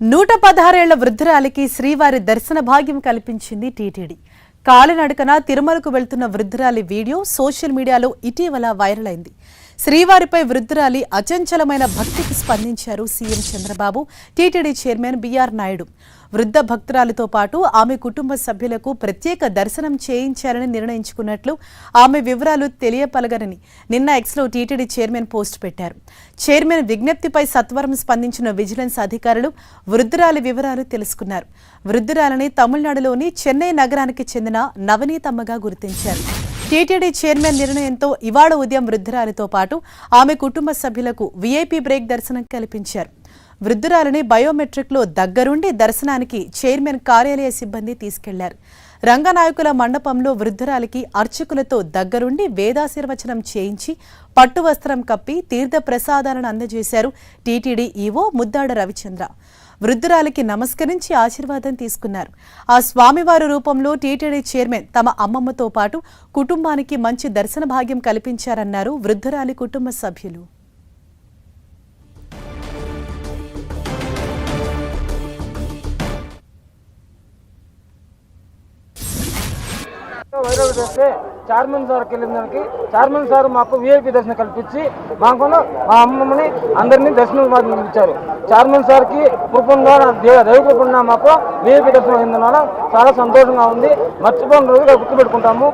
116 ఏళ్ల వృద్ధురాలికి శ్రీవారి దర్శన భాగ్యం కల్పించింది టీటీడీ. కాలినడకన తిరుమలకు వెళ్తున్న వృద్ధురాలి వీడియో సోషల్ మీడియాలో ఇటీవల వైరల్ అయింది. శ్రీవారిపై వృద్ధురాలి అచంచలమైన భక్తికి స్పందించారు CM Chandrababu, TTD chairman B నాయుడు. వృద్ధ భక్తురాలితో పాటు ఆమె కుటుంబ సభ్యులకు ప్రత్యేక దర్శనం చేయించాలని నిర్ణయించుకున్నట్లు ఆమె వివరాలు తెలియపలగరని నిన్న ఎక్స్లో టీటీడీ చైర్మన్ పోస్ట్ పెట్టారు. చైర్మన్ విజ్ఞప్తిపై సత్వరం స్పందించిన విజిలెన్స్ అధికారులు వృద్ధురాలి వివరాలు తెలుసుకున్నారు. వృద్ధురాలిని తమిళనాడులోని చెన్నై నగరానికి చెందిన నవనీతమ్మగా గుర్తించారు. టీటీడీ చైర్మన్ నిర్ణయంతో ఇవాళ ఉదయం వృద్ధురాలితో పాటు ఆమె కుటుంబ సభ్యులకు వీఐపీ బ్రేక్ దర్శనం కల్పించారు. వృద్ధురాలిని బయోమెట్రిక్లో దగ్గరుండి దర్శనానికి చైర్మన్ కార్యాలయ సిబ్బంది తీసుకెళ్లారు. రంగనాయకుల మండపంలో వృద్ధురాలికి అర్చకులతో దగ్గరుండి వేదాశీర్వచనం చేయించి పట్టు వస్త్రం కప్పి తీర్థ ప్రసాదాలను అందజేశారు టీటీడీ ఈవో ముద్దాడ రవిచంద్ర. వృద్ధురాలికి నమస్కరించి ఆశీర్వాదం తీసుకున్నారు. ఆ స్వామివారి రూపంలో టీటీడీ చైర్మన్ తమ అమ్మమ్మతో పాటు కుటుంబానికి మంచి దర్శన భాగ్యం కల్పించారన్నారు వృద్ధురాలి కుటుంబ సభ్యులు. వైరల్ చేస్తే చైర్మన్ సార్కి వెళ్ళిన దానికి చైర్మన్ సార్ మాకు వీఐపీ దర్శనం కల్పించి మాకు మా అమ్మమ్మని అందరినీ దర్శనం ఇచ్చారు. చైర్మన్ సార్కి కృపంగా దైవ కృపంగా మాకు వీఐపీ దర్శనం అయిందన్న చాలా సంతోషంగా ఉంది. మర్చిపోయిన రోజుగా గుర్తుపెట్టుకుంటాము.